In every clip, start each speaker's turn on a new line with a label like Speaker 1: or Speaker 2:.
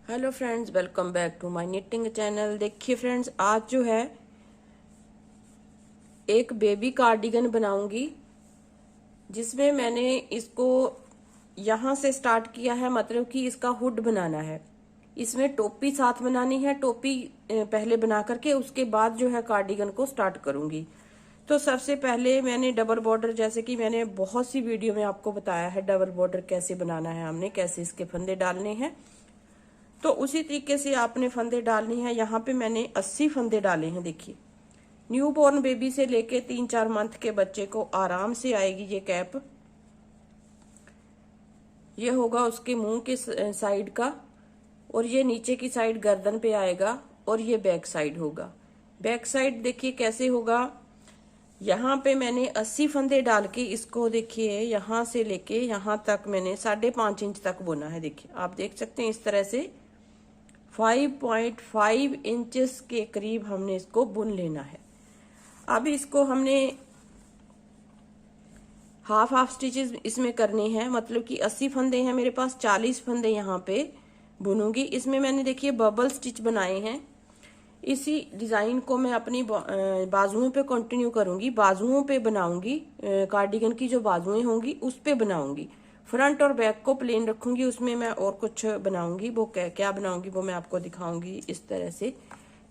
Speaker 1: Hello friends, welcome back to my knitting channel. देखिए friends, आज जो है एक बेबी कार्डिगन बनाऊंगी जिसमें मैंने इसको यहाँ से स्टार्ट किया है, मतलब कि इसका हुड बनाना है। इसमें टोपी साथ बनानी है। टोपी पहले बना करके उसके बाद जो है कार्डिगन को स्टार्ट करूंगी। तो सबसे पहले मैंने डबल बॉर्डर, जैसे कि मैंने बहुत सी वीडियो में आपको बताया है डबल बॉर्डर कैसे बनाना है, हमने कैसे इसके फंदे डालने हैं, तो उसी तरीके से आपने फंदे डालनी है। यहाँ पे मैंने 80 फंदे डाले हैं। देखिए, न्यू बॉर्न बेबी से लेके 3-4 मंथ के बच्चे को आराम से आएगी ये कैप। ये होगा उसके मुंह के साइड का, और ये नीचे की साइड गर्दन पे आएगा, और ये बैक साइड होगा। बैक साइड देखिए कैसे होगा। यहाँ पे मैंने 80 फंदे डाल के इसको, देखिए यहाँ से लेके यहाँ तक मैंने 5.5 इंच तक बुना है। देखिए, आप देख सकते हैं इस तरह से 5.5 इंचेस के करीब हमने इसको बुन लेना है। अब इसको हमने हाफ स्टिचेस इसमें करने हैं, मतलब कि 80 फंदे हैं मेरे पास, 40 फंदे यहाँ पे बुनूंगी। इसमें मैंने देखिए बबल स्टिच बनाए हैं। इसी डिजाइन को मैं अपनी बाजुओं पे कंटिन्यू करूंगी। बाजुओं पे बनाऊंगी, कार्डिगन की जो बाजुएं होंगी उस पे बनाऊंगी। फ्रंट और बैक को प्लेन रखूंगी, उसमें मैं और कुछ बनाऊंगी। वो क्या बनाऊंगी वो मैं आपको दिखाऊंगी इस तरह से।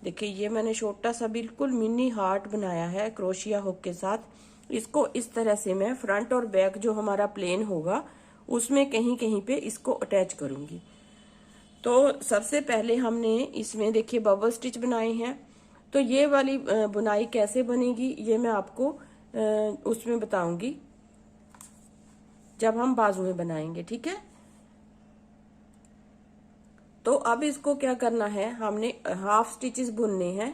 Speaker 1: देखिए, ये मैंने छोटा सा बिल्कुल मिनी हार्ट बनाया है क्रोशिया हुक के साथ। इसको इस तरह से मैं फ्रंट और बैक जो हमारा प्लेन होगा उसमें कहीं कहीं पे इसको अटैच करूंगी। तो सबसे पहले हमने इसमें देखिए बबल स्टिच बनाए हैं। तो ये वाली बुनाई कैसे बनेगी ये मैं आपको उसमें बताऊंगी जब हम बाजुएं बनाएंगे, ठीक है। तो अब इसको क्या करना है, हमने हाफ स्टिचेस बुनने हैं।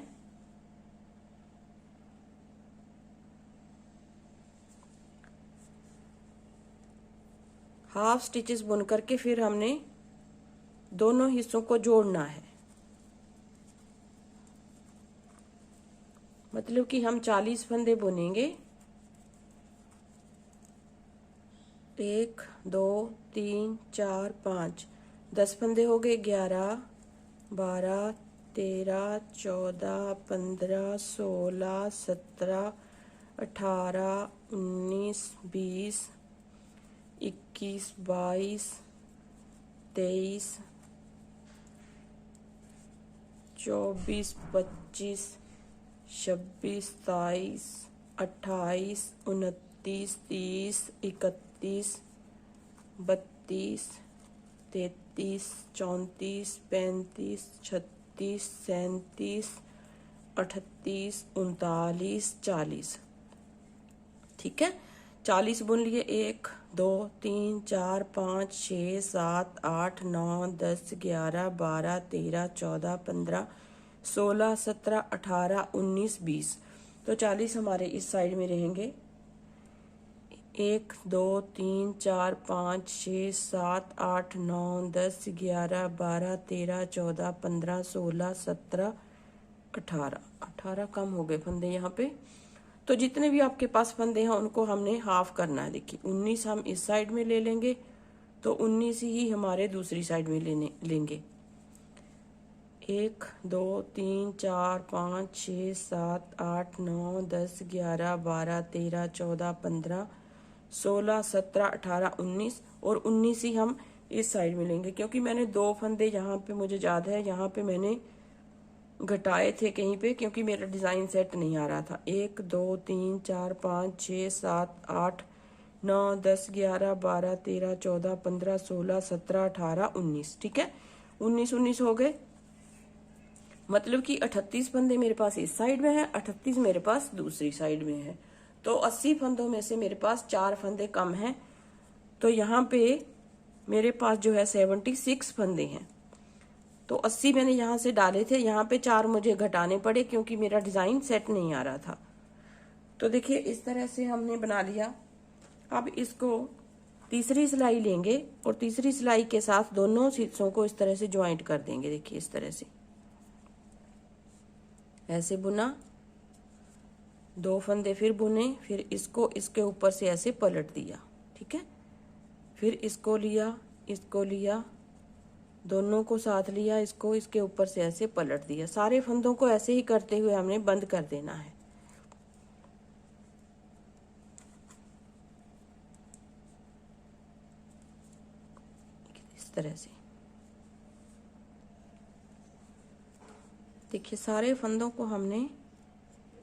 Speaker 1: हाफ स्टिचेस बुन करके फिर हमने दोनों हिस्सों को जोड़ना है। मतलब कि हम 40 फंदे बुनेंगे। 1 2 3 4 5 10 फंदे हो गए। 11 12 13 14 15 16 17 18 19 20 21 22 23 24 25 26 27 28 29 30 31 32 33 34 35 36 37 38 39 40, ठीक है। 40 बुन लिए। 1 2 3 4 5 6 7 8 9 10 11 12 13 14 15 16 17 18 19 20। तो 40 हमारे इस साइड में रहेंगे। 1 2 3 4 5 6 7 8 9 10 11 12 13 14 15 16 17 18 कम हो गए फंदे यहाँ पे। तो जितने भी आपके पास फंदे हैं उनको हमने हाफ करना है। देखिए, 19 हम इस साइड में ले लेंगे, तो 19 ही हमारे दूसरी साइड में लेंगे। 1 2 3 4 5 6 7 8 9 10 11 12 13 14 15 16 17 18 19, और 19 ही हम इस साइड में लेंगे, क्योंकि मैंने 2 फंदे यहाँ पे, मुझे याद है यहाँ पे मैंने घटाए थे कहीं पे, क्योंकि मेरा डिजाइन सेट नहीं आ रहा था। 1 2 3 4 5 6 7 8 9 10 11 12 13 14 15 16 17 18 19, ठीक है। 19 हो गए, मतलब कि 38 फंदे मेरे पास इस साइड में है, 38 मेरे पास दूसरी साइड में है। तो 80 फंदों में से मेरे पास 4 फंदे कम हैं। तो यहाँ पे मेरे पास जो है 76 फंदे हैं। तो 80 मैंने यहाँ से डाले थे, यहाँ पे 4 मुझे घटाने पड़े क्योंकि मेरा डिजाइन सेट नहीं आ रहा था। तो देखिए, इस तरह से हमने बना लिया। अब इसको तीसरी सिलाई लेंगे और तीसरी सिलाई के साथ दोनों हिस्सों को इस तरह से ज्वाइंट कर देंगे। देखिए, इस तरह से ऐसे बुना, 2 फंदे फिर बुने, फिर इसको इसके ऊपर से ऐसे पलट दिया, ठीक है। फिर इसको लिया, इसको लिया, दोनों को साथ लिया, इसको इसके ऊपर से ऐसे पलट दिया। सारे फंदों को ऐसे ही करते हुए हमने बंद कर देना है। इस तरह से देखिए, सारे फंदों को हमने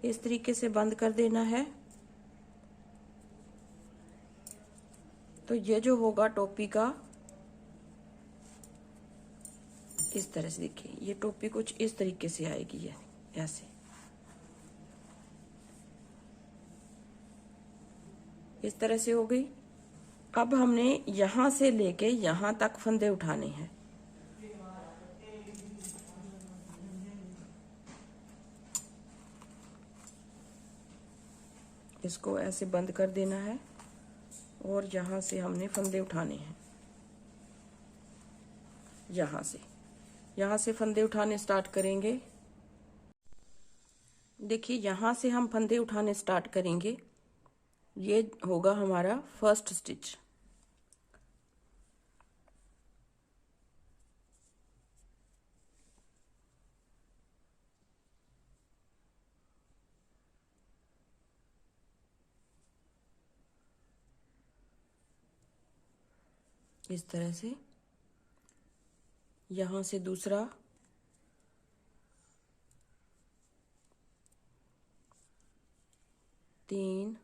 Speaker 1: इस तरीके से बंद कर देना है। तो ये जो होगा टोपी का, इस तरह से देखिए, ये टोपी कुछ इस तरीके से आएगी, ये ऐसे। इस तरह से हो गई। अब हमने यहां से लेके यहां तक फंदे उठाने हैं। इसको ऐसे बंद कर देना है और यहां से हमने फंदे उठाने हैं। यहां से फंदे उठाने स्टार्ट करेंगे। देखिए, यहां से हम फंदे उठाने स्टार्ट करेंगे। ये होगा हमारा फर्स्ट स्टिच। इस तरह से यहां से दूसरा, तीन,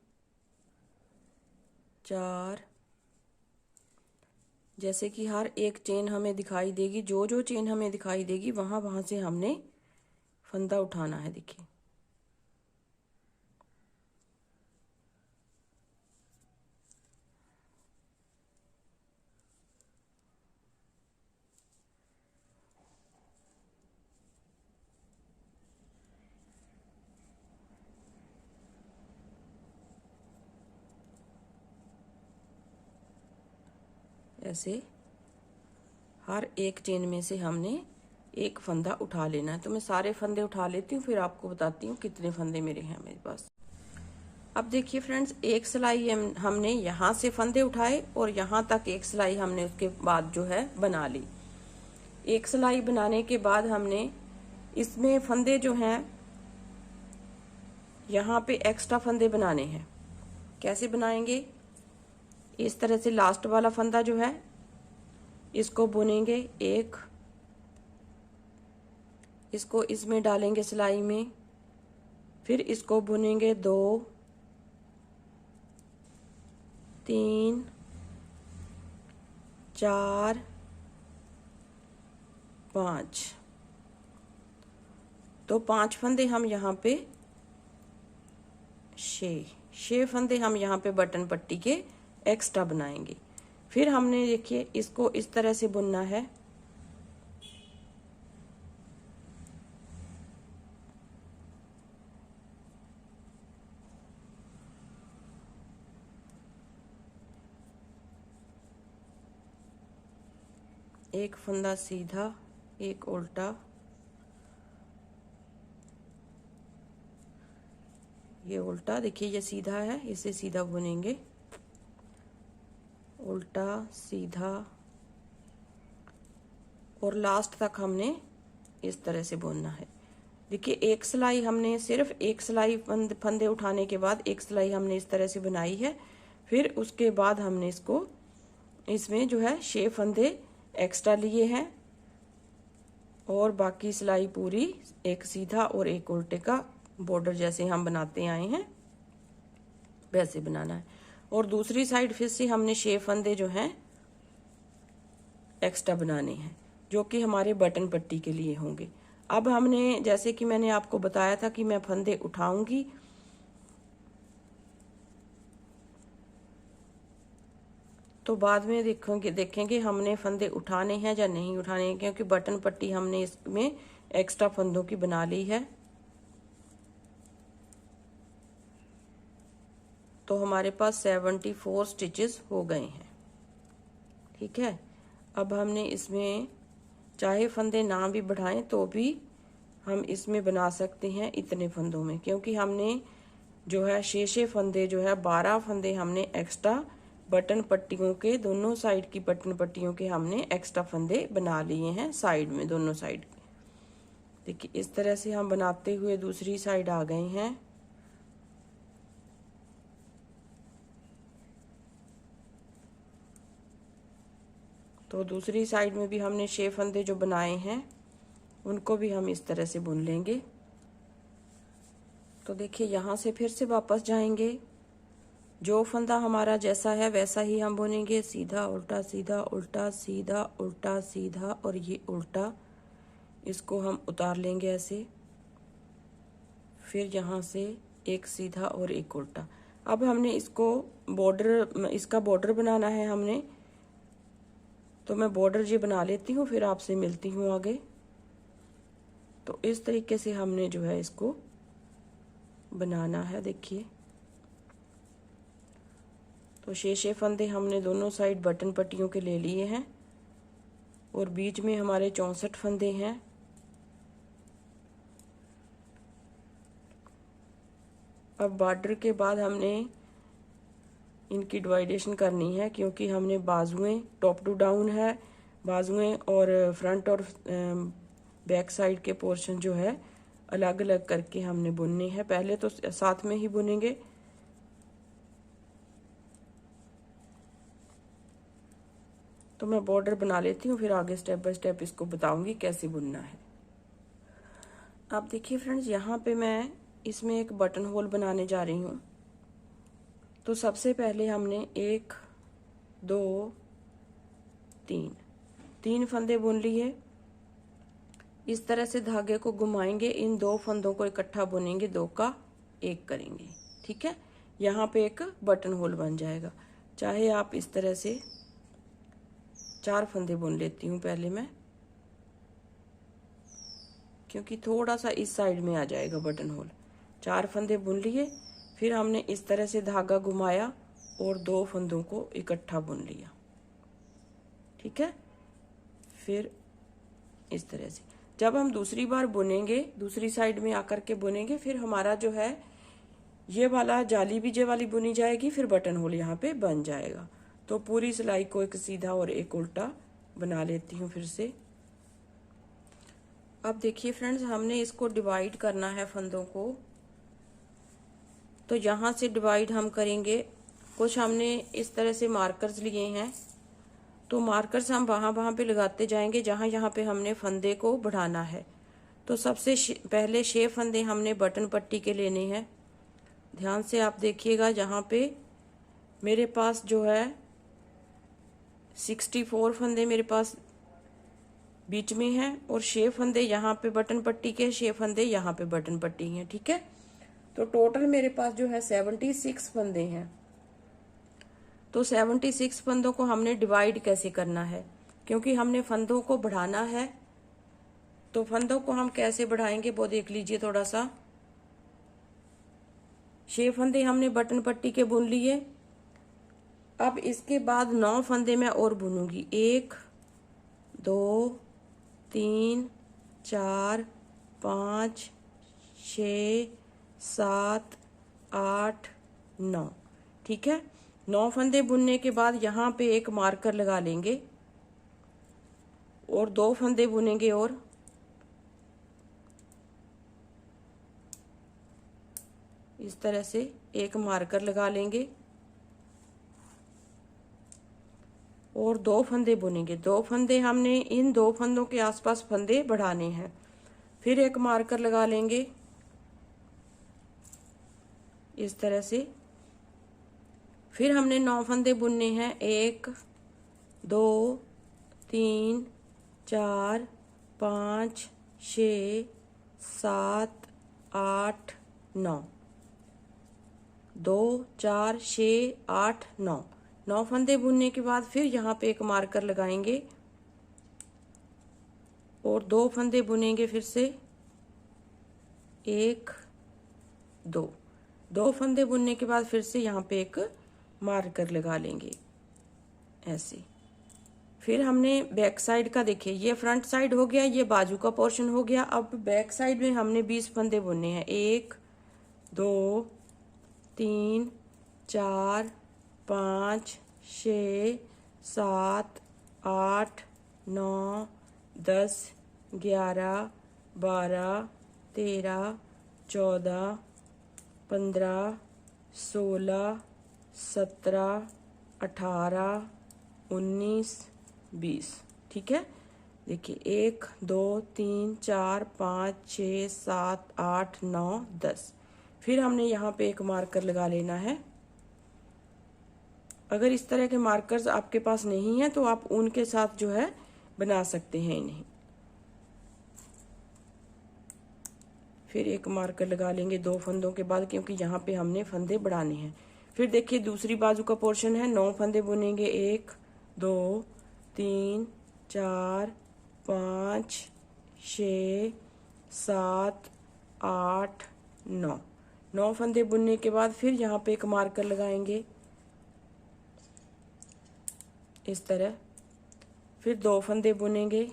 Speaker 1: चार, जैसे कि हर एक चेन हमें दिखाई देगी, जो जो चेन हमें दिखाई देगी वहां वहां से हमने फंदा उठाना है। देखिए, ऐसे हर एक चेन में से हमने एक फंदा उठा लेना है। तो मैं सारे फंदे उठा लेती हूँ, फिर आपको बताती हूँ कितने फंदे मेरे हैं मेरे पास। अब देखिए फ्रेंड्स, एक सिलाई हमने यहाँ से फंदे उठाए और यहाँ तक एक सिलाई हमने उसके बाद जो है बना ली। एक सिलाई बनाने के बाद हमने इसमें फंदे जो हैं, यहाँ पे एक्स्ट्रा फंदे बनाने हैं। कैसे बनाएंगे? इस तरह से लास्ट वाला फंदा जो है इसको बुनेंगे एक, इसको इसमें डालेंगे सिलाई में, फिर इसको बुनेंगे दो, तीन, चार, पांच। तो 5 फंदे हम यहाँ पे, 6 फंदे हम यहाँ पे बटन पट्टी के एक्स्ट्रा बनाएंगे। फिर हमने देखिए इसको इस तरह से बुनना है। एक फंदा सीधा, एक उल्टा, ये उल्टा, देखिए ये सीधा है, इसे सीधा बुनेंगे, उल्टा, सीधा, और लास्ट तक हमने इस तरह से बुनना है। देखिए, एक सिलाई हमने, सिर्फ एक सिलाई फंदे उठाने के बाद एक सिलाई हमने इस तरह से बनाई है। फिर उसके बाद हमने इसको, इसमें जो है 6 फंदे एक्स्ट्रा लिए हैं और बाकी सिलाई पूरी एक सीधा और एक उल्टे का बॉर्डर जैसे हम बनाते आए हैं वैसे बनाना है। और दूसरी साइड फिर से हमने 6 फंदे जो हैं एक्स्ट्रा बनाने हैं, जो कि हमारे बटन पट्टी के लिए होंगे। अब हमने, जैसे कि मैंने आपको बताया था कि मैं फंदे उठाऊंगी, तो बाद में देखेंगे हमने फंदे उठाने हैं या नहीं उठाने हैं, क्योंकि बटन पट्टी हमने इसमें एक्स्ट्रा फंदों की बना ली है। तो हमारे पास 74 स्टिचेस हो गए हैं। ठीक है, अब हमने इसमें चाहे फंदे ना भी बढ़ाएं तो भी हम इसमें बना सकते हैं इतने फंदों में, क्योंकि हमने जो है 6 फंदे जो है 12 फंदे हमने एक्स्ट्रा बटन पट्टियों के, दोनों साइड की बटन पट्टियों के हमने एक्स्ट्रा फंदे बना लिए हैं साइड में, दोनों साइड। देखिए इस तरह से हम बनाते हुए दूसरी साइड आ गए हैं। तो दूसरी साइड में भी हमने 6 फंदे जो बनाए हैं उनको भी हम इस तरह से बुन लेंगे। तो देखिए यहाँ से फिर से वापस जाएंगे, जो फंदा हमारा जैसा है वैसा ही हम बुनेंगे, सीधा उल्टा सीधा उल्टा सीधा उल्टा सीधा और ये उल्टा, इसको हम उतार लेंगे ऐसे। फिर यहाँ से एक सीधा और एक उल्टा। अब हमने इसको बॉर्डर, इसका बॉर्डर बनाना है हमने, तो मैं बॉर्डर जी बना लेती हूँ, फिर आपसे मिलती हूँ आगे। तो इस तरीके से हमने जो है इसको बनाना है। देखिए तो 6 फंदे हमने दोनों साइड बटन पट्टियों के ले लिए हैं और बीच में हमारे 64 फंदे हैं। अब बॉर्डर के बाद हमने इनकी डिवाइडेशन करनी है, क्योंकि हमने बाजुएं टॉप टू डाउन है, बाजुएं और फ्रंट और बैक साइड के पोर्शन जो है अलग अलग करके हमने बुनने हैं। पहले तो साथ में ही बुनेंगे, तो मैं बॉर्डर बना लेती हूँ, फिर आगे स्टेप बाय स्टेप इसको बताऊंगी कैसे बुनना है। अब देखिए फ्रेंड्स, यहाँ पे मैं इसमें एक बटन होल बनाने जा रही हूँ। तो सबसे पहले हमने 1 2 3 फंदे बुन लिए। इस तरह से धागे को घुमाएंगे, इन 2 फंदों को इकट्ठा बुनेंगे, 2 का 1 करेंगे। ठीक है, यहाँ पे एक बटन होल बन जाएगा। चाहे आप इस तरह से 4 फंदे बुन लेती हूँ पहले मैं, क्योंकि थोड़ा सा इस साइड में आ जाएगा बटन होल। 4 फंदे बुन लिए, फिर हमने इस तरह से धागा घुमाया और 2 फंदों को इकट्ठा बुन लिया। ठीक है, फिर इस तरह से जब हम दूसरी बार बुनेंगे, दूसरी साइड में आकर के बुनेंगे, फिर हमारा जो है ये वाला जाली बीजे वाली बुनी जाएगी, फिर बटन होल यहाँ पे बन जाएगा। तो पूरी सिलाई को एक सीधा और एक उल्टा बना लेती हूँ फिर से। अब देखिए फ्रेंड्स, हमने इसको डिवाइड करना है फंदों को। तो यहाँ से डिवाइड हम करेंगे, कुछ हमने इस तरह से मार्कर्स लिए हैं, तो मार्कर्स हम वहाँ पे लगाते जाएंगे जहाँ यहाँ पे हमने फंदे को बढ़ाना है। तो सबसे पहले 6 फंदे हमने बटन पट्टी के लेने हैं। ध्यान से आप देखिएगा, जहाँ पे मेरे पास जो है 64 फंदे मेरे पास बीच में हैं और 6 फंदे यहाँ पे बटन पट्टी के, 6 फंदे यहाँ पे बटन पट्टी हैं। ठीक है, तो टोटल मेरे पास जो है 76 फंदे हैं। तो 76 फंदों को हमने डिवाइड कैसे करना है, क्योंकि हमने फंदों को बढ़ाना है। तो फंदों को हम कैसे बढ़ाएंगे वो देख लीजिए थोड़ा सा। 6 फंदे हमने बटन पट्टी के बुन लिए। अब इसके बाद 9 फंदे मैं और बुनूंगी। 1 2 3 4 5 6 7 8 9। ठीक है, 9 फंदे बुनने के बाद यहाँ पे एक मार्कर लगा लेंगे और 2 फंदे बुनेंगे और इस तरह से एक मार्कर लगा लेंगे और 2 फंदे बुनेंगे। 2 फंदे हमने इन 2 फंदों के आसपास फंदे बढ़ाने हैं। फिर एक मार्कर लगा लेंगे इस तरह से। फिर हमने 9 फंदे बुनने हैं। 1 2 3 4 5 6 7 8 9। 2 4 6 8 9। 9 फंदे बुनने के बाद फिर यहाँ पे एक मार्कर लगाएंगे और 2 फंदे बुनेंगे फिर से। 1 2। 2 फंदे बुनने के बाद फिर से यहाँ पे एक मार्कर लगा लेंगे ऐसे। फिर हमने बैक साइड का, देखिए ये फ्रंट साइड हो गया, ये बाजू का पोर्शन हो गया। अब बैक साइड में हमने 20 फंदे बुनने हैं। 1 2 3 4 5 6 7 8 9 10 11 12 13 14 15 16 17 18 19 20। ठीक है, देखिए 1 2 3 4 5 6 7 8 9 10। फिर हमने यहाँ पे एक मार्कर लगा लेना है। अगर इस तरह के मार्कर्स आपके पास नहीं है तो आप ऊन के साथ जो है बना सकते हैं इन्हें। फिर एक मार्कर लगा लेंगे 2 फंदों के बाद, क्योंकि यहाँ पे हमने फंदे बढ़ाने हैं। फिर देखिए दूसरी बाजू का पोर्शन है, 9 फंदे बुनेंगे। 1 2 3 4 5 6 7 8 9। 9 फंदे बुनने के बाद फिर यहाँ पे एक मार्कर लगाएंगे इस तरह। फिर 2 फंदे बुनेंगे,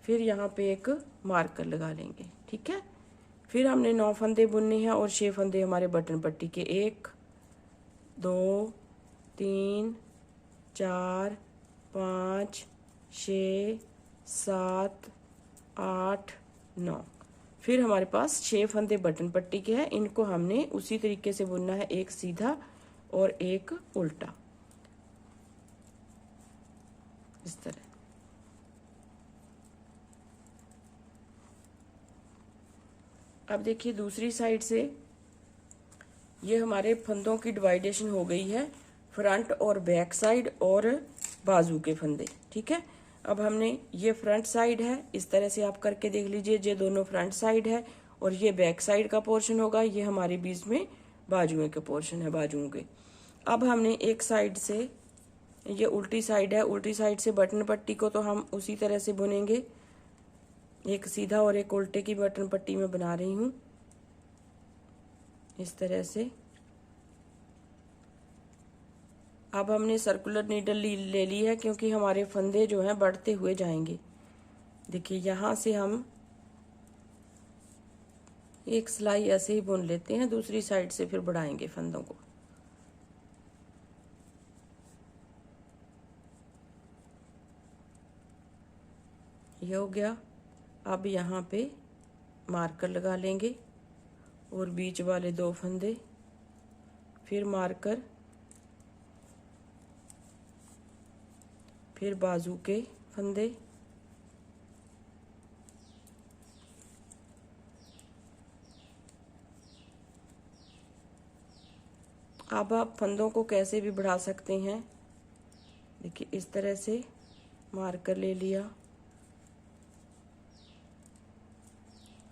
Speaker 1: फिर यहाँ पे एक मार्कर लगा लेंगे। ठीक है, फिर हमने 9 फंदे बुनने हैं और 6 फंदे हमारे बटन पट्टी के। 1 2 3 4 5 6 7 8 9। फिर हमारे पास 6 फंदे बटन पट्टी के हैं। इनको हमने उसी तरीके से बुनना है, एक सीधा और एक उल्टा, इस तरह। अब देखिए दूसरी साइड से ये हमारे फंदों की डिवाइडेशन हो गई है, फ्रंट और बैक साइड और बाजू के फंदे। ठीक है, अब हमने ये फ्रंट साइड है, इस तरह से आप करके देख लीजिए। ये दोनों फ्रंट साइड है और ये बैक साइड का पोर्शन होगा। ये हमारे बीच में बाजुओं के पोर्शन है, बाजुओं के। अब हमने एक साइड से, ये उल्टी साइड है, उल्टी साइड से बटन पट्टी को तो हम उसी तरह से बुनेंगे। एक सीधा और एक उल्टे की बटन पट्टी में बना रही हूँ इस तरह से। अब हमने सर्कुलर नीडल ले ली है, क्योंकि हमारे फंदे जो हैं बढ़ते हुए जाएंगे। देखिए यहाँ से हम एक सिलाई ऐसे ही बुन लेते हैं, दूसरी साइड से फिर बढ़ाएंगे फंदों को। ये हो गया। अब यहाँ पे मार्कर लगा लेंगे और बीच वाले 2 फंदे, फिर मार्कर, फिर बाजू के फंदे, अब आप फंदों को कैसे भी बढ़ा सकते हैं। देखिए इस तरह से मार्कर ले लिया,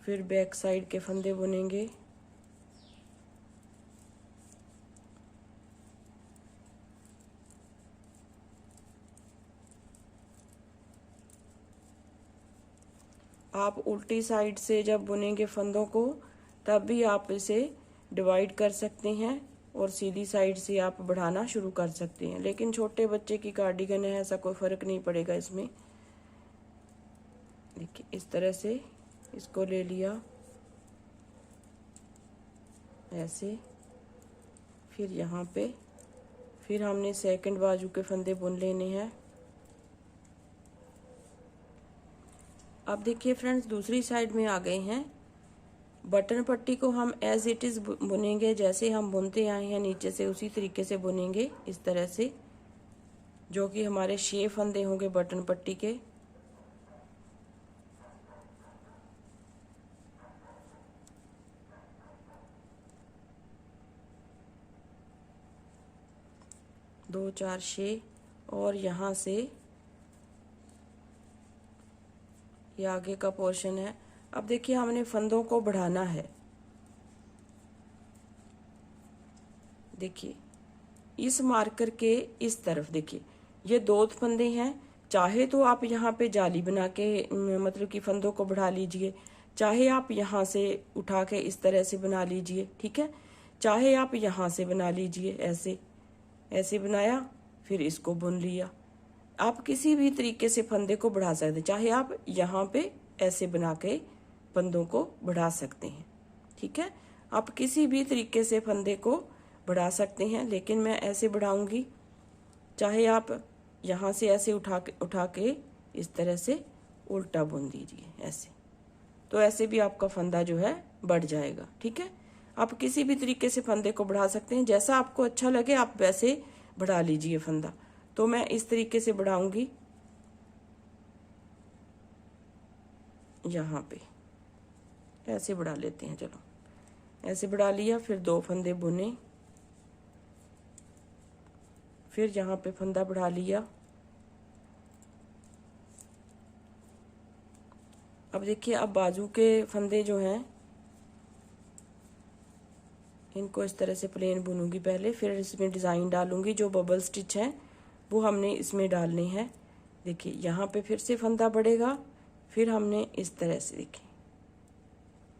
Speaker 1: फिर बैक साइड के फंदे बुनेंगे, आप उल्टी साइड से जब बुनेंगे फंदों को तब भी आप इसे डिवाइड कर सकते हैं और सीधी साइड से आप बढ़ाना शुरू कर सकते हैं। लेकिन छोटे बच्चे की कार्डिगन है, ऐसा कोई फर्क नहीं पड़ेगा इसमें। देखिए इस तरह से इसको ले लिया ऐसे, फिर यहाँ पे फिर हमने सेकंड बाजू के फंदे बुन लेने हैं। अब देखिए फ्रेंड्स दूसरी साइड में आ गए हैं। बटन पट्टी को हम एज इट इज बुनेंगे, जैसे हम बुनते आए हैं नीचे से उसी तरीके से बुनेंगे इस तरह से, जो कि हमारे 6 फंदे होंगे बटन पट्टी के। दो 4 6 और यहाँ से ये आगे का पोर्शन है। अब देखिए हमने फंदों को बढ़ाना है। देखिए इस मार्कर के इस तरफ देखिए ये 2 फंदे हैं। चाहे तो आप यहाँ पे जाली बना के मतलब कि फंदों को बढ़ा लीजिए, चाहे आप यहाँ से उठा के इस तरह से बना लीजिए। ठीक है, चाहे आप यहाँ से बना लीजिए, ऐसे ऐसे बनाया फिर इसको बुन लिया। आप किसी भी तरीके से फंदे को बढ़ा सकते हैं, चाहे आप यहाँ पे ऐसे बना के फंदों को बढ़ा सकते हैं। ठीक है, आप किसी भी तरीके से फंदे को बढ़ा सकते हैं, लेकिन मैं ऐसे बढ़ाऊंगी। चाहे आप यहाँ से ऐसे उठा के इस तरह से उल्टा बुन दीजिए ऐसे, तो ऐसे भी आपका फंदा जो है बढ़ जाएगा। ठीक है, आप किसी भी तरीके से फंदे को बढ़ा सकते हैं, जैसा आपको अच्छा लगे आप वैसे बढ़ा लीजिए फंदा। तो मैं इस तरीके से बढ़ाऊंगी, यहाँ पे ऐसे बढ़ा लेते हैं। चलो ऐसे बढ़ा लिया, फिर 2 फंदे बुने, फिर यहाँ पे फंदा बढ़ा लिया। अब देखिए, अब बाजू के फंदे जो हैं इनको इस तरह से प्लेन बुनूंगी पहले, फिर इसमें डिज़ाइन डालूंगी। जो बबल स्टिच हैं वो हमने इसमें डालने हैं। देखिए यहाँ पे फिर से फंदा बढ़ेगा, फिर हमने इस तरह से, देखिए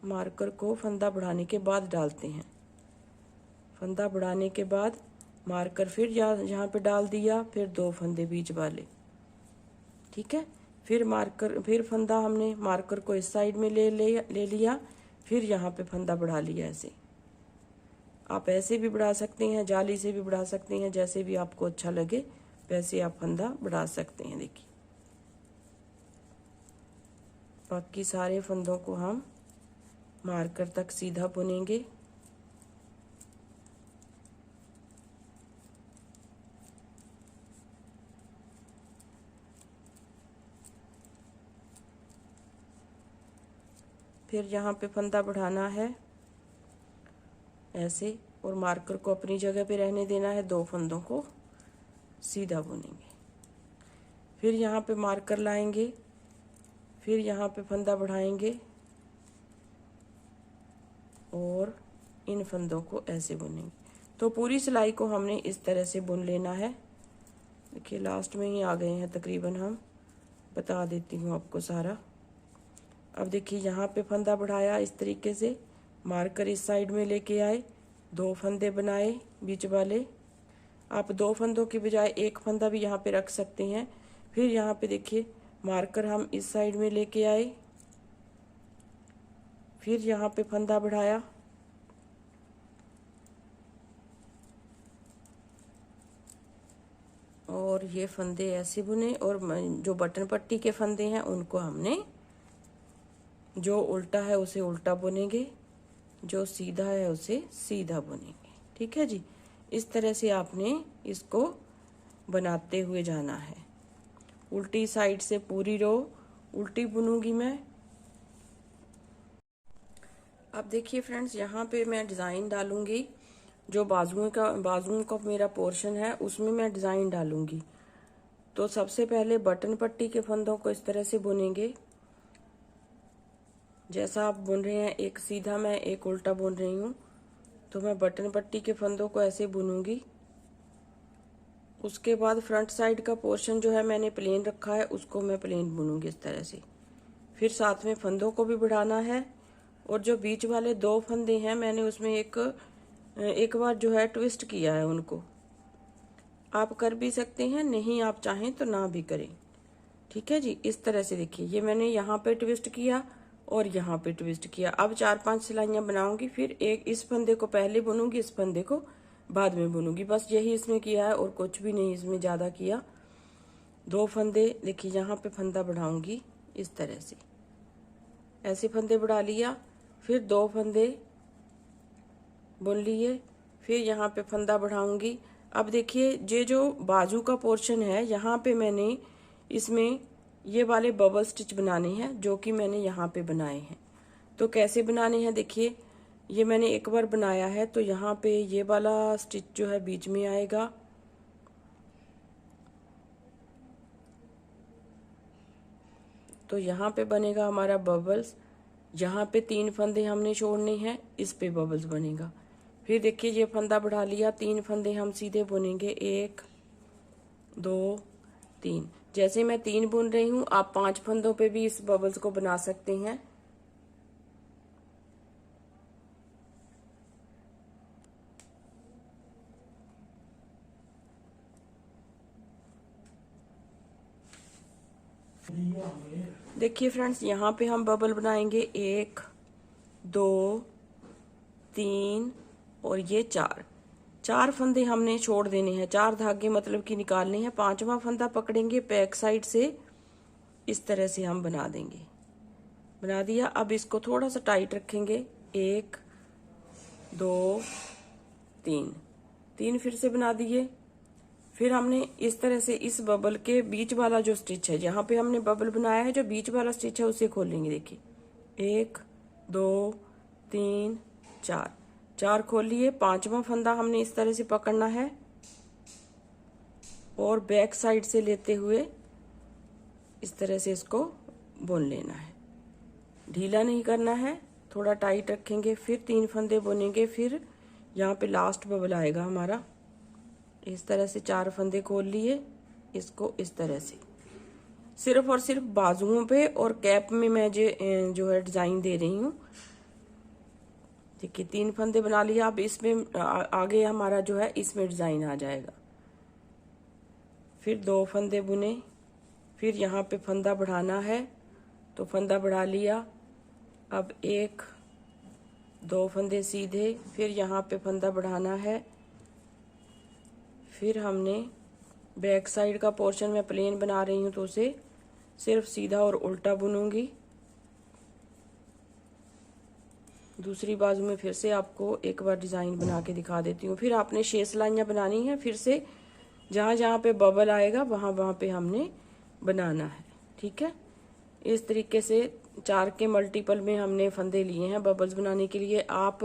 Speaker 1: मार्कर को फंदा बढ़ाने के बाद डालते हैं। फंदा बढ़ाने के बाद मार्कर फिर यहाँ पे डाल दिया, फिर 2 फंदे बीच वाले। ठीक है, फिर फंदा हमने मार्कर को इस साइड में ले लिया, फिर यहाँ पे फंदा बढ़ा लिया। ऐसे आप ऐसे भी बढ़ा सकते हैं, जाली से भी बढ़ा सकते हैं, जैसे भी आपको अच्छा लगे वैसे आप फंदा बढ़ा सकते हैं। देखिए बाकी सारे फंदों को हम मार्कर तक सीधा बुनेंगे। फिर यहाँ पे फंदा बढ़ाना है ऐसे, और मार्कर को अपनी जगह पे रहने देना है। 2 फंदों को सीधा बुनेंगे, फिर यहाँ पे मार्कर लाएंगे, फिर यहाँ पे फंदा बढ़ाएंगे और इन फंदों को ऐसे बुनेंगे। तो पूरी सिलाई को हमने इस तरह से बुन लेना है। देखिए लास्ट में ही आ गए हैं तकरीबन, हम बता देती हूँ आपको सारा। अब देखिए यहाँ पे फंदा बढ़ाया इस तरीके से, मार्कर इस साइड में लेके आए, 2 फंदे बनाए बीच वाले। आप 2 फंदों के बजाय 1 फंदा भी यहाँ पे रख सकते हैं। फिर यहाँ पे देखिए मार्कर हम इस साइड में लेके आए, फिर यहाँ पे फंदा बढ़ाया, और ये फंदे ऐसे बुने। और जो बटन पट्टी के फंदे हैं उनको हमने, जो उल्टा है उसे उल्टा बुनेंगे, जो सीधा है उसे सीधा बुनेंगे। ठीक है जी, इस तरह से आपने इसको बनाते हुए जाना है। उल्टी साइड से पूरी रो उल्टी बुनूंगी मैं। अब देखिए फ्रेंड्स, यहाँ पे मैं डिज़ाइन डालूंगी। जो बाजुओं का मेरा पोर्शन है उसमें मैं डिज़ाइन डालूंगी। तो सबसे पहले बटन पट्टी के फंदों को इस तरह से बुनेंगे, जैसा आप बुन रहे हैं। एक सीधा मैं एक उल्टा बुन रही हूँ, तो मैं बटन पट्टी के फंदों को ऐसे बुनूंगी। उसके बाद फ्रंट साइड का पोर्शन जो है मैंने प्लेन रखा है, उसको मैं प्लेन बुनूंगी इस तरह से। फिर साथ में फंदों को भी बढ़ाना है, और जो बीच वाले 2 फंदे हैं मैंने उसमें एक बार जो है ट्विस्ट किया है। उनको आप कर भी सकते हैं, नहीं आप चाहें तो ना भी करें। ठीक है जी, इस तरह से देखिए ये मैंने यहाँ पे ट्विस्ट किया और यहाँ पे ट्विस्ट किया। अब 4-5 सिलाइयाँ बनाऊंगी, फिर एक इस फंदे को पहले बुनूंगी, इस फंदे को बाद में बुनूंगी। बस यही इसमें किया है और कुछ भी नहीं इसमें ज्यादा किया। 2 फंदे देखिए, यहाँ पे फंदा बढ़ाऊंगी इस तरह से, ऐसे फंदे बढ़ा लिया, फिर 2 फंदे बुन लिए, फिर यहाँ पे फंदा बढ़ाऊंगी। अब देखिए ये जो बाजू का पोर्शन है, यहाँ पे मैंने इसमें ये वाले बबल स्टिच बनाने हैं, जो कि मैंने यहाँ पे बनाए हैं। तो कैसे बनाने हैं, देखिए ये मैंने एक बार बनाया है, तो यहाँ पे ये वाला स्टिच जो है बीच में आएगा, तो यहाँ पे बनेगा हमारा बबल्स। यहाँ पे 3 फंदे हमने छोड़ने हैं, इस पे बबल्स बनेगा। फिर देखिए ये फंदा बढ़ा लिया, 3 फंदे हम सीधे बुनेंगे, 1 2 3। जैसे मैं 3 बुन रही हूँ, आप 5 फंदों पे भी इस बबल्स को बना सकते हैं। देखिए फ्रेंड्स, यहाँ पे हम बबल बनाएंगे 1 2 3 और ये 4। 4 फंदे हमने छोड़ देने हैं, 4 धागे मतलब कि निकालने हैं। 5वां फंदा पकड़ेंगे बैक साइड से, इस तरह से हम बना देंगे। बना दिया। अब इसको थोड़ा सा टाइट रखेंगे। 1 2 3 फिर से बना दिए। फिर हमने इस तरह से इस बबल के बीच वाला जो स्टिच है, जहां पे हमने बबल बनाया है, जो बीच वाला स्टिच है उसे खोलेंगे। देखिए 1 2 3 4 खोल लिए। 5वां फंदा हमने इस तरह से पकड़ना है और बैक साइड से लेते हुए इस तरह से इसको बुन लेना है। ढीला नहीं करना है, थोड़ा टाइट रखेंगे। फिर 3 फंदे बुनेंगे। फिर यहाँ पे लास्ट बबल आएगा हमारा। इस तरह से 4 फंदे खोल लिए। इसको इस तरह से सिर्फ और सिर्फ बाजुओं पे और कैप में मैं जो है डिजाइन दे रही हूँ। देखिए 3 फंदे बना लिया। अब इसमें आगे हमारा जो है इसमें डिजाइन आ जाएगा। फिर 2 फंदे बुने। फिर यहाँ पे फंदा बढ़ाना है तो फंदा बढ़ा लिया। अब 1 2 फंदे सीधे। फिर यहाँ पे फंदा बढ़ाना है। फिर हमने बैक साइड का पोर्शन में प्लेन बना रही हूँ तो उसे सिर्फ सीधा और उल्टा बुनूंगी। दूसरी बाजू में फिर से आपको एक बार डिजाइन बना के दिखा देती हूँ। फिर आपने 6 सिलाइयाँ बनानी है। फिर से जहाँ जहाँ पे बबल आएगा वहाँ वहाँ पे हमने बनाना है। ठीक है, इस तरीके से 4 के मल्टीपल में हमने फंदे लिए हैं बबल्स बनाने के लिए। आप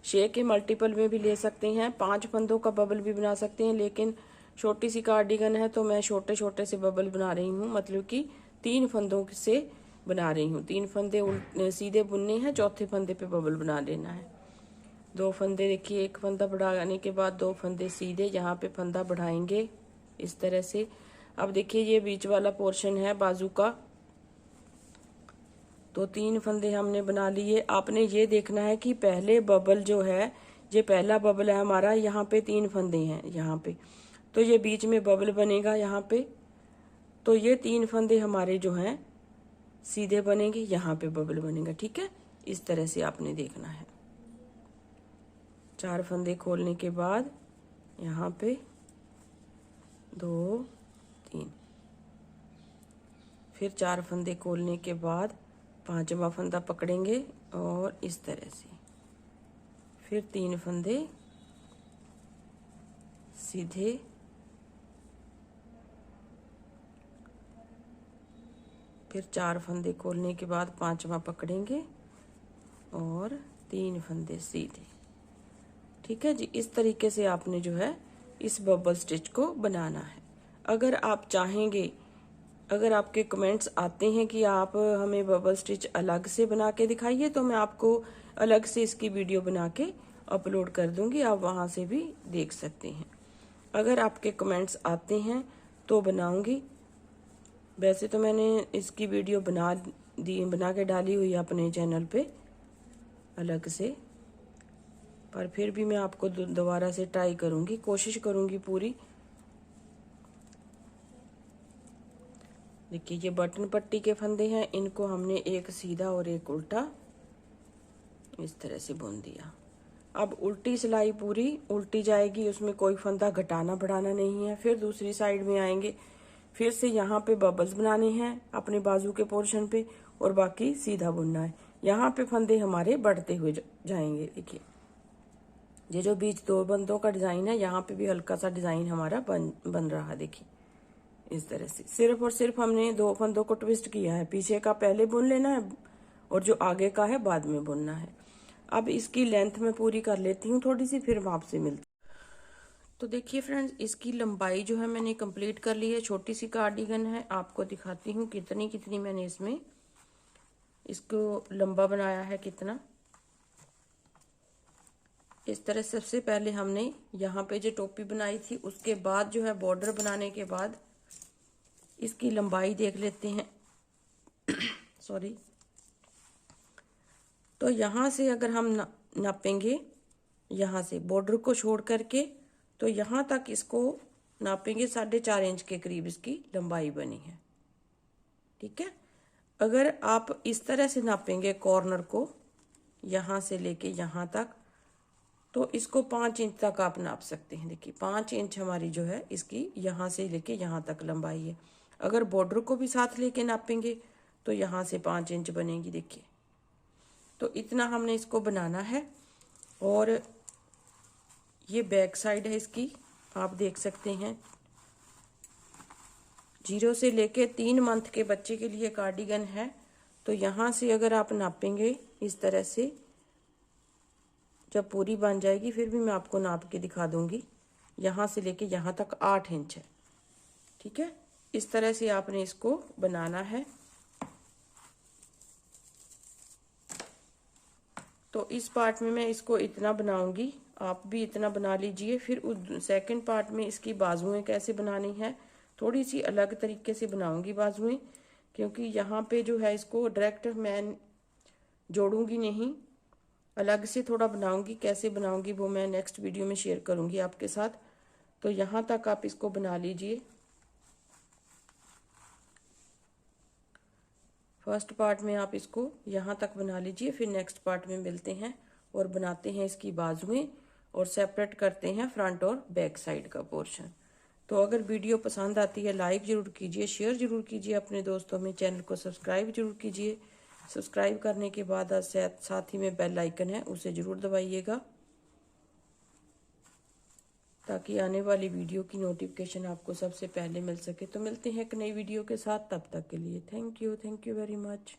Speaker 1: 6 के मल्टीपल में भी ले सकते हैं, 5 फंदों का बबल भी बना सकते हैं। लेकिन छोटी सी कार्डिगन है तो मैं छोटे छोटे से बबल बना रही हूँ, मतलब कि 3 फंदों से बना रही हूँ। 3 फंदे सीधे बुनने हैं, चौथे फंदे पे बबल बना लेना है। 2 फंदे देखिए, 1 फंदा बढ़ाने के बाद 2 फंदे सीधे, यहाँ पे फंदा बढ़ाएंगे इस तरह से। अब देखिए ये बीच वाला पोर्शन है बाजू का, तो 3 फंदे हमने बना लिए। आपने ये देखना है कि पहले बबल जो है, ये पहला बबल है हमारा, यहाँ पे 3 फंदे हैं यहाँ पे, तो ये बीच में बबल बनेगा यहाँ पे। तो ये 3 फंदे हमारे जो हैं सीधे बनेंगे, यहाँ पे बबल बनेगा। ठीक है, इस तरह से आपने देखना है। 4 फंदे खोलने के बाद यहाँ पे 2 3, फिर 4 फंदे खोलने के बाद 5वां फंदा पकड़ेंगे और इस तरह से फिर 3 फंदे सीधे, फिर 4 फंदे खोलने के बाद 5वां पकड़ेंगे और 3 फंदे सीधे। ठीक है जी, इस तरीके से आपने जो है इस बबल स्टिच को बनाना है। अगर आप चाहेंगे, अगर आपके कमेंट्स आते हैं कि आप हमें बबल स्टिच अलग से बना के दिखाइए, तो मैं आपको अलग से इसकी वीडियो बना के अपलोड कर दूंगी, आप वहां से भी देख सकते हैं। अगर आपके कमेंट्स आते हैं तो बनाऊंगी। वैसे तो मैंने इसकी वीडियो बना के डाली हुई है अपने चैनल पे अलग से, पर फिर भी मैं आपको दोबारा से ट्राई करूंगी, कोशिश करूंगी पूरी। देखिए ये बटन पट्टी के फंदे हैं, इनको हमने एक सीधा और एक उल्टा इस तरह से बुन दिया। अब उल्टी सिलाई पूरी उल्टी जाएगी, उसमें कोई फंदा घटाना बढ़ाना नहीं है। फिर दूसरी साइड में आएंगे, फिर से यहाँ पे बबल्स बनाने हैं अपने बाजू के पोर्शन पे और बाकी सीधा बुनना है। यहाँ पे फंदे हमारे बढ़ते हुए जाएंगे। देखिए ये जो बीच 2 बंदों का डिजाइन है, यहाँ पे भी हल्का सा डिजाइन हमारा बन रहा है। देखिए इस तरह से सिर्फ और सिर्फ हमने 2 फंदों को ट्विस्ट किया है। पीछे का पहले बुन लेना है और जो आगे का है बाद में बुनना है। अब इसकी लेंथ में पूरी कर लेती हूँ थोड़ी सी, फिर मैं आपसे मिलती। तो देखिए फ्रेंड्स, इसकी लंबाई जो है मैंने कंप्लीट कर ली है। छोटी सी कार्डिगन है, आपको दिखाती हूँ कितनी कितनी मैंने इसमें इसको लंबा बनाया है कितना। इस तरह सबसे पहले हमने यहाँ पे जो टोपी बनाई थी, उसके बाद जो है बॉर्डर बनाने के बाद इसकी लंबाई देख लेते हैं। सॉरी, तो यहाँ से अगर हम नापेंगे, यहाँ से बॉर्डर को छोड़ करके, तो यहाँ तक इसको नापेंगे 4.5 इंच के करीब इसकी लंबाई बनी है। ठीक है, अगर आप इस तरह से नापेंगे कॉर्नर को, यहाँ से लेके यहाँ तक, तो इसको 5 इंच तक आप नाप सकते हैं। देखिए 5 इंच हमारी जो है इसकी यहाँ से लेके यहाँ तक लंबाई है। अगर बॉर्डर को भी साथ लेके नापेंगे तो यहाँ से 5 इंच बनेगी। देखिए तो इतना हमने इसको बनाना है। और ये बैक साइड है इसकी, आप देख सकते हैं 0 से लेके 3 मंथ के बच्चे के लिए कार्डिगन है। तो यहाँ से अगर आप नापेंगे इस तरह से, जब पूरी बन जाएगी फिर भी मैं आपको नाप के दिखा दूंगी, यहाँ से लेके यहाँ तक 8 इंच है। ठीक है, इस तरह से आपने इसको बनाना है। तो इस पार्ट में मैं इसको इतना बनाऊंगी, आप भी इतना बना लीजिए। फिर सेकंड पार्ट में इसकी बाजुएं कैसे बनानी है, थोड़ी सी अलग तरीके से बनाऊंगी बाजुएं, क्योंकि यहाँ पे जो है इसको डायरेक्ट मैं जोड़ूंगी नहीं, अलग से थोड़ा बनाऊंगी। कैसे बनाऊंगी वो मैं नेक्स्ट वीडियो में शेयर करूंगी आपके साथ। तो यहाँ तक आप इसको बना लीजिए। फर्स्ट पार्ट में आप इसको यहाँ तक बना लीजिए, फिर नेक्स्ट पार्ट में मिलते हैं और बनाते हैं इसकी बाजुएं और सेपरेट करते हैं फ्रंट और बैक साइड का पोर्शन। तो अगर वीडियो पसंद आती है लाइक ज़रूर कीजिए, शेयर ज़रूर कीजिए अपने दोस्तों में, चैनल को सब्सक्राइब जरूर कीजिए। सब्सक्राइब करने के बाद साथ ही में बेल आइकन है उसे ज़रूर दबाइएगा, ताकि आने वाली वीडियो की नोटिफिकेशन आपको सबसे पहले मिल सके। तो मिलते हैं एक नई वीडियो के साथ, तब तक के लिए थैंक यू वेरी मच।